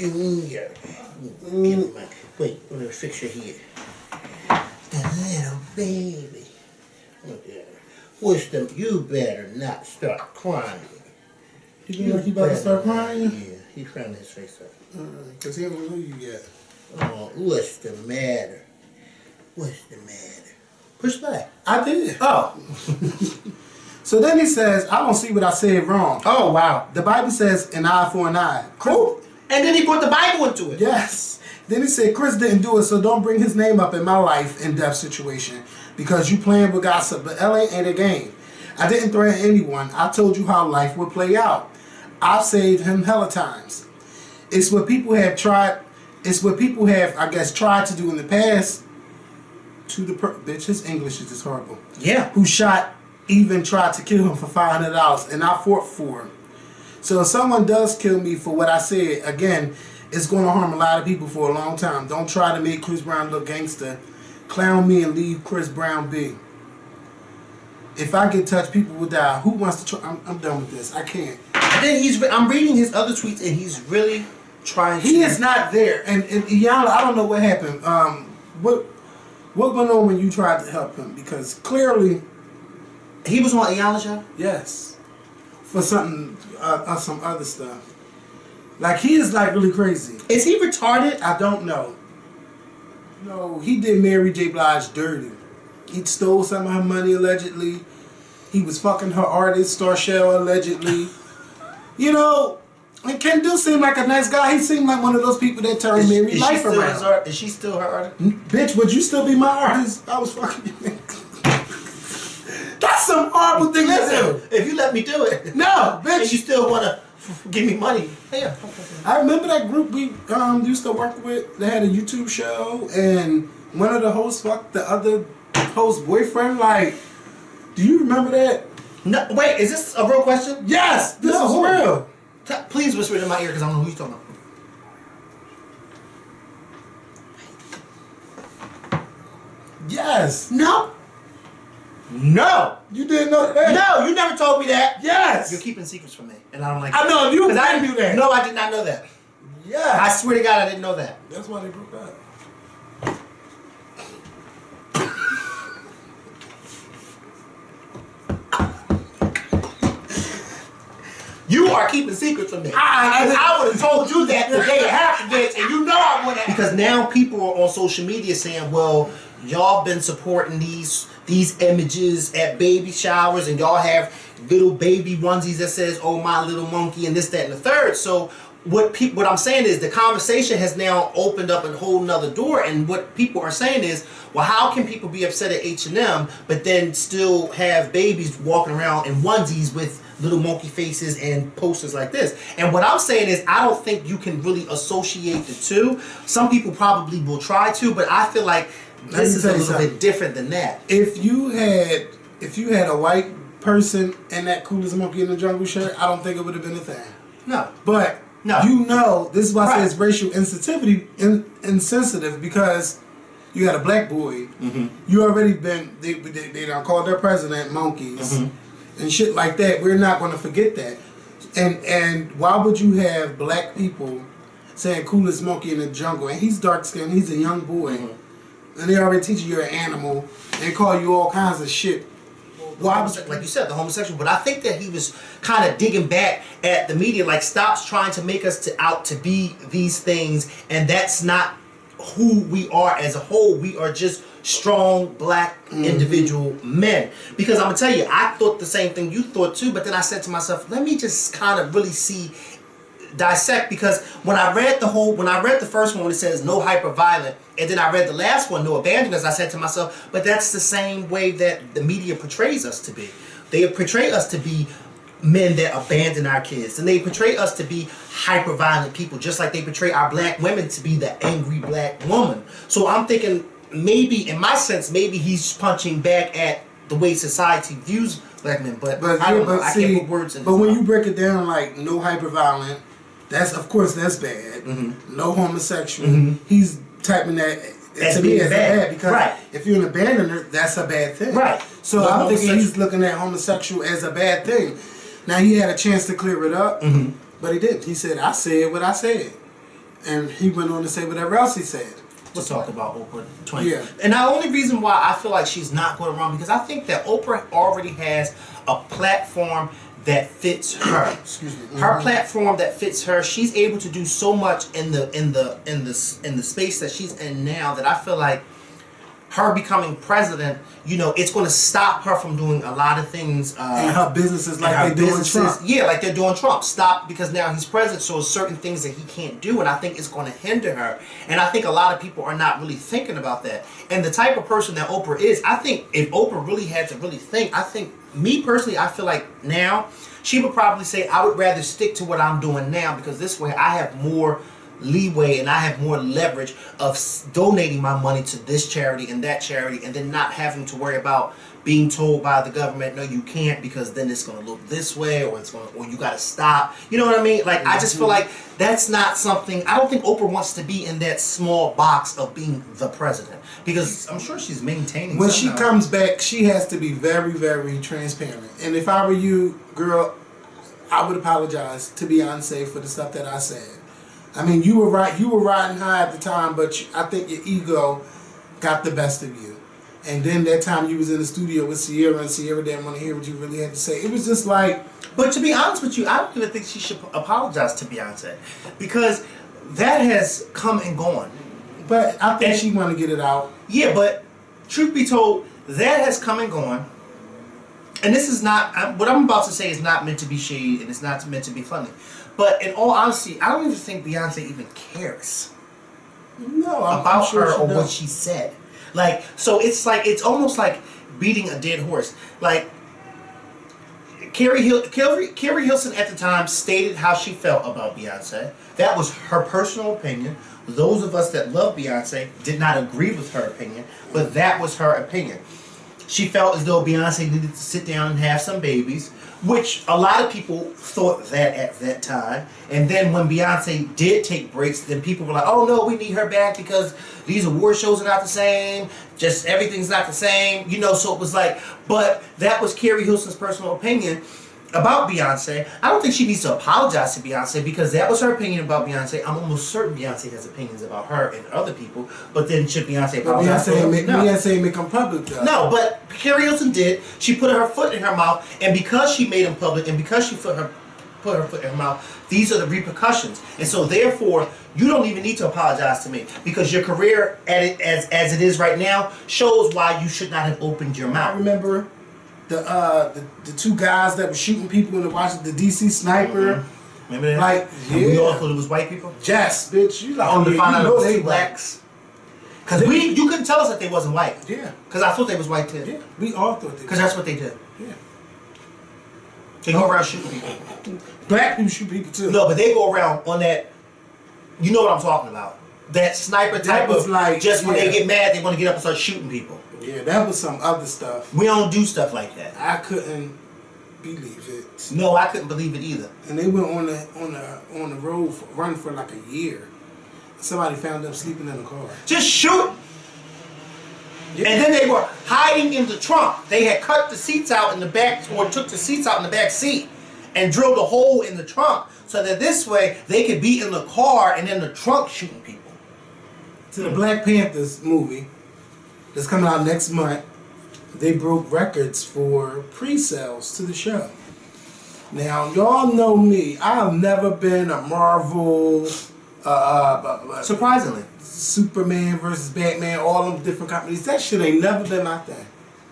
Junior. Wait, I'm gonna fix your hair. The little baby. Look at her. Wisdom, you better not start crying. You feel like he about to start crying? Yeah, he's crying his face up. Because he don't know you yet. Oh, what's the matter? What's the matter? Push back. I did. Oh. So then he says, I don't see what I said wrong. Oh, wow. The Bible says an eye for an eye. Cool. And then he put the Bible into it. Yes. Then he said, Chris didn't do it, so don't bring his name up in my life and death situation because you playing with gossip. But LA ain't a game. I didn't threaten anyone. I told you how life would play out. I've saved him hella times. It's what people have tried. It's what people have, I guess, tried to do in the past. To the bitch, his English is just horrible. Yeah. Who shot, even tried to kill him for $500, and I fought for him. So if someone does kill me for what I said, again, it's going to harm a lot of people for a long time. Don't try to make Chris Brown look gangster. Clown me and leave Chris Brown be. If I get touched, people will die. Who wants to try? I'm done with this. I can't. And then I'm reading his other tweets, and he's really trying to... He is not there. And Iyanla, I don't know what happened. What went on when you tried to help him? Because clearly... He was on Iyanla's show? Yes. For something, some other stuff. Like, he is, like, really crazy. Is he retarded? I don't know. No, he did Mary J. Blige dirty. He stole some of her money, allegedly. He was fucking her artist, Starshell, allegedly. You know, and Ken do seem like a nice guy. He seemed like one of those people that turn Mary life around. Is she still her artist? Bitch, would you still be my artist? I was fucking you. That's some horrible thing to do. If you let me do it. No, bitch. And you still want to give me money. Yeah. I remember that group we used to work with. They had a YouTube show, and one of the hosts fucked the other host's boyfriend. Like, do you remember that? No, wait, is this a real question? Yes, this is real. Please whisper it in my ear because I don't know who you're talking about. Yes. No. No. You didn't know that? No, you never told me that. Yes. You're keeping secrets from me, and I don't like I know, you didn't do that. No, I did not know that. Yeah. I swear to God, I didn't know that. That's why they broke up. You are keeping secrets from me. I would have told you that the day it happened, bitch, and you know I wouldn't. Because now people are on social media saying, well, y'all been supporting these images at baby showers, and y'all have little baby onesies that says, oh, my little monkey, and this, that, and the third. So what I'm saying is the conversation has now opened up a whole nother door, and what people are saying is, well, how can people be upset at H&M but then still have babies walking around in onesies with little monkey faces and posters like this? And what I'm saying is, I don't think you can really associate the two. Some people probably will try to, but I feel like this is a little bit different than that. If you had a white person in that Coolest Monkey in the Jungle shirt, I don't think it would have been a thing. No. But you know, this is why I say it's racial insensitive, because you had a black boy. Mm-hmm. You already been they done called their president monkeys. Mm-hmm. And shit like that. We're not going to forget that. And why would you have black people saying Coolest Monkey in the Jungle, and he's dark skinned, he's a young boy, and they already teach you you're an animal, they call you all kinds of shit. Why was it, like you said, the homosexual? But I think that he was kind of digging back at the media, like, stop trying to make us out to be these things, and that's not who we are as a whole. We are just strong black individual men. Because I'm gonna tell you, I thought the same thing you thought too, but then I said to myself, let me just kind of really dissect, because when I read the first one, it says no hyper violent, and then I read the last one, no abandoners, I said to myself, but that's the same way that the media portrays us to be. They portray us to be men that abandon our kids, and they portray us to be hyper violent people, just like they portray our black women to be the angry black woman. So I'm thinking, maybe, in my sense, maybe he's punching back at the way society views black men, but I don't know. I can't put words in. But when you break it down, like, no hyper violent, that's bad. Mm-hmm. No homosexual. Mm-hmm. He's typing that to me as bad, because if you're an abandoner, that's a bad thing. Right. So I'm thinking he's looking at homosexual as a bad thing. Now, he had a chance to clear it up, but he didn't. He said, I said what I said. And he went on to say whatever else he said. We'll talk about Oprah 20. Yeah. And the only reason why I feel like she's not going to run, because I think that Oprah already has a platform that fits her. Excuse me. Her platform that fits her. She's able to do so much in the space that she's in now that I feel like her becoming president, you know, it's going to stop her from doing a lot of things. And her businesses like they're doing Trump. Yeah, like they're doing Trump. Stop, because now he's president, so there's certain things that he can't do, and I think it's going to hinder her. And I think a lot of people are not really thinking about that. And the type of person that Oprah is, I think if Oprah really had to really think, I think, me personally, I feel like now, she would probably say, I would rather stick to what I'm doing now, because this way I have more leeway and I have more leverage of donating my money to this charity and that charity, and then not having to worry about being told by the government, no, you can't, because then it's going to look this way, or it's going to, or you got to stop. You know what I mean? Like, I just feel like that's not something. I don't think Oprah wants to be in that small box of being the president, because I'm sure she's maintaining. When she comes back, she has to be very, very transparent. And if I were you, girl, I would apologize to Beyonce for the stuff that I said. I mean, you were right. You were riding high at the time, but I think your ego got the best of you. And then that time you was in the studio with Sierra, and Sierra didn't want to hear what you really had to say. It was just like... But to be honest with you, I don't even think she should apologize to Beyonce, because that has come and gone. But I think she want to get it out. Yeah, but truth be told, that has come and gone. And this is not... what I'm about to say is not meant to be shade, and it's not meant to be funny. But in all honesty, I don't even think Beyonce even cares about her or what she said. Like, so it's like, it's almost like beating a dead horse. Like, Carrie Hilson at the time stated how she felt about Beyonce. That was her personal opinion. Those of us that love Beyonce did not agree with her opinion, but that was her opinion. She felt as though Beyonce needed to sit down and have some babies, which a lot of people thought that at that time. And then when Beyonce did take breaks, then people were like, oh no, we need her back because these award shows are not the same, just everything's not the same, you know. So it was like, but that was Carrie Hilson's personal opinion about Beyonce. I don't think she needs to apologize to Beyonce, because that was her opinion about Beyonce. I'm almost certain Beyonce has opinions about her and other people, but then should Beyonce apologize? Beyonce ain't make them public though. No, but Carrie Hilson did. She put her foot in her mouth, and because she made them public, and because she put her foot in her mouth, these are the repercussions. And so therefore, you don't even need to apologize to me, because your career as it is right now shows why you should not have opened your mouth. I remember the two guys that were shooting people in the Washington DC sniper. Mm-hmm. Remember that? Like, yeah. We all thought it was white people. Yes, bitch. You like, to find out it was they blacks. Because you couldn't tell us that they wasn't white. Yeah. Because I thought they was white too. Yeah. We all thought they. Because that's what they did. Yeah. They go around shooting people. Black people shoot people too. No, but they go around on that. You know what I'm talking about? That sniper type of, like, just when they get mad, they want to get up and start shooting people. Yeah, that was some other stuff. We don't do stuff like that. I couldn't believe it. No, I couldn't believe it either. And they went on the road run for like a year. Somebody found them sleeping in the car. Just shoot. Yeah. And then they were hiding in the trunk. They had cut the seats out in the back, or took the seats out in the back seat, and drilled a hole in the trunk so that this way they could be in the car and in the trunk shooting people. To the Black Panthers movie that's coming out next month, they broke records for pre-sales to the show. Now, y'all know me. I've never been a Marvel... surprisingly. Superman versus Batman, all them different companies. That shit ain't never been my thing.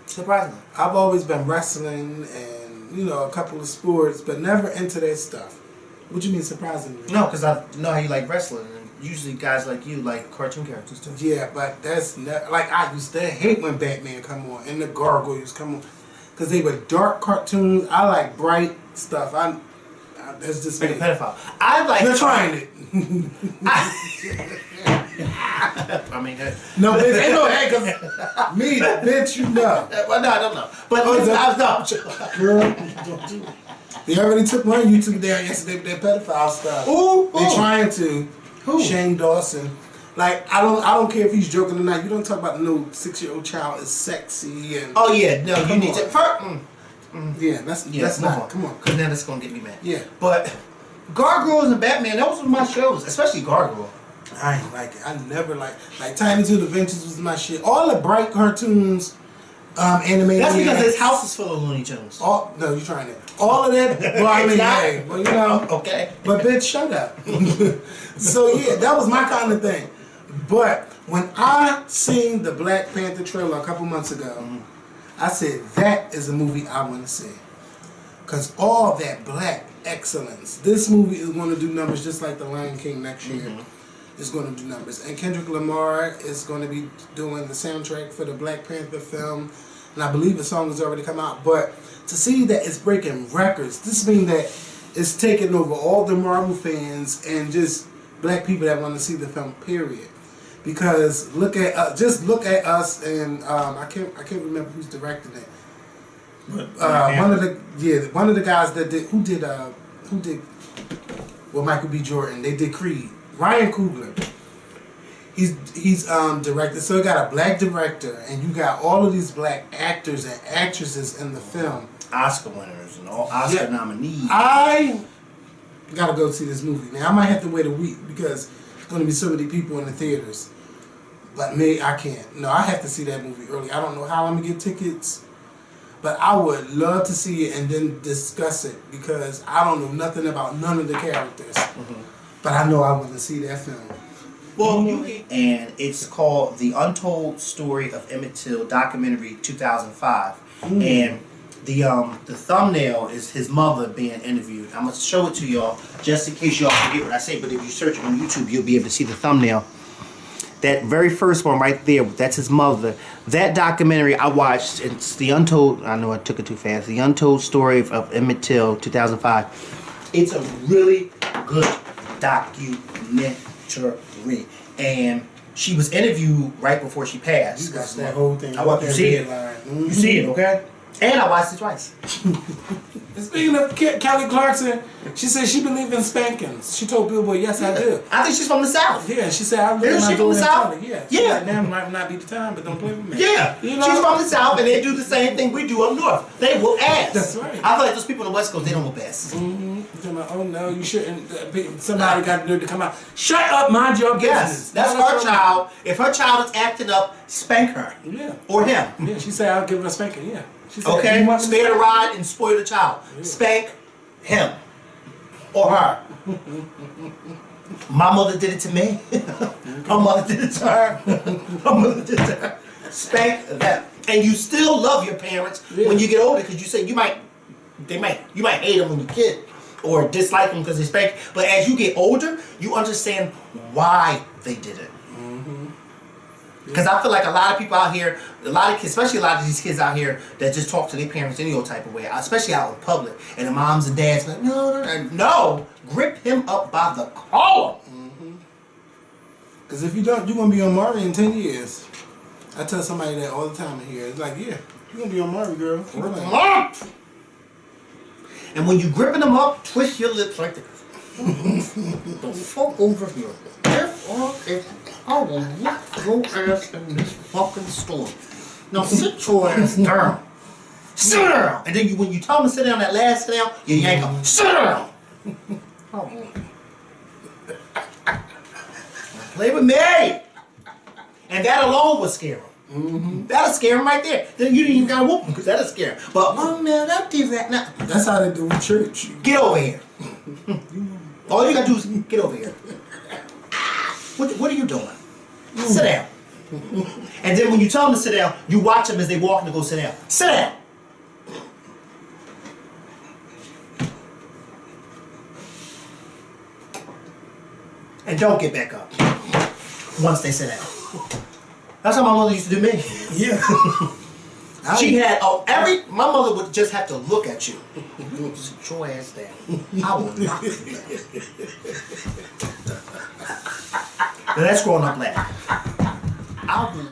Surprisingly. I've always been wrestling and, you know, a couple of sports, but never into that stuff. What you mean surprisingly? No, because I know how you like wrestling. Usually guys like you like cartoon characters too. Yeah, but that's not, like, I used to hate when Batman come on and the Gargoyles come on, because they were dark cartoons. I like bright stuff. That's just like a pedophile. I like. You're trying it. I mean, no, bitch, ain't no heck of me, bitch. You know. Well, no, I don't know. But no, girl, don't do it. They already took one YouTube down yesterday with that pedophile stuff. Ooh, they're trying to. Who? Shane Dawson. Like, I don't care if he's joking or not. You don't talk about no 6-year-old child is sexy and. Oh yeah, no, you need to. Yeah, that's not. Come on, because now that's gonna get me mad. Yeah, but Gargoyles and Batman, those were my shows, especially Gargoyle. I ain't like it. I never like Tiny Toon Adventures was my shit. All the bright cartoons, animated. That's because his house is full of Looney Tunes. No, you're trying it. All of that. Well, I mean, hey, well, you know. Okay. But bitch, shut up. So yeah, that was my kind of thing. But when I seen the Black Panther trailer a couple months ago, I said that is a movie I want to see. Cause all that black excellence. This movie is going to do numbers just like The Lion King next year. Is going to do numbers. And Kendrick Lamar is going to be doing the soundtrack for the Black Panther film. And I believe the song has already come out. But to see that it's breaking records, this means that it's taking over all the Marvel fans and just black people that want to see the film, period. Because look at us and I can't remember who's directing it. One of the guys that did Michael B. Jordan, they did Creed. Ryan Coogler. He's directed, so you got a black director and you got all of these black actors and actresses in the film. Oscar winners and all Oscar nominees. I gotta go see this movie. Now I might have to wait a week because there's gonna be so many people in the theaters. But me, I can't. No, I have to see that movie early. I don't know how I'm gonna get tickets. But I would love to see it and then discuss it because I don't know nothing about none of the characters. But I know I want to see that film. Well, and it's called The Untold Story of Emmett Till, documentary 2005. And the thumbnail is his mother being interviewed. I'm going to show it to y'all just in case y'all forget what I say. But if you search it on YouTube, you'll be able to see the thumbnail. That very first one right there, that's his mother. That documentary I watched, it's The Untold, I know I took it too fast, The Untold Story of Emmett Till, 2005. It's a really good documentary. And she was interviewed right before she passed. You got that whole thing. I want you to see it. You see it, okay? And I watched it twice. Speaking of Kelly Clarkson, she said she believed in spankings. She told Billboard, yes, I do. I think she's from the South. Yeah, she said, I live Isn't she from the South? Yeah. Yeah. Like, now might not be the time, but don't play with me. Yeah. You know? She's from the South, and they do the same thing we do up north. They will ass. That's right. I feel like those people on the West Coast, they don't whoop ass. Oh, no, you shouldn't. Somebody got to come out. Shut up, mind your business. Yes, that's her child. If her child is acting up, spank her. Yeah. Or him. Yeah, she said, I'll give her a spanking, yeah. She said, Okay? Spare the rod and spoil the child. Yeah. Spank him. Or her. My mother did it to me. Her mother did it to her. Her mother did it to her. Spank them. And you still love your parents when you get older because you say you might hate them when you're a kid or dislike them because they spank. But as you get older, you understand why they did it. Because I feel like a lot of people out here, especially a lot of these kids out here that just talk to their parents any old type of way, especially out in public, and the moms and dads like, no, grip him up by the collar. Because if you don't, you're going to be on Marvin in 10 years. I tell somebody that all the time in here. It's like, yeah, you're going to be on Marvin, girl. Grip him up. And when you gripping them up, twist your lips like this. The fuck over here. I will knock your ass in this fucking store. Now sit your ass down. Sit down. And then when you tell them to sit down, that last sit down, you yank them. Sit down. Play with me. And that alone will scare them. That'll scare them right there. Then you didn't even gotta whoop them because that'll scare them. But oh man, don't do that now. That's how they do in church. Get over here. All you gotta do is get over here. What are you doing? Sit down. And then when you tell them to sit down, you watch them as they walk and go sit down. Sit down. And don't get back up once they sit down. That's how my mother used to do me. Yeah. She had my mother would just have to look at you. You sit your ass down. I will knock you down. Now that's growing up laughing.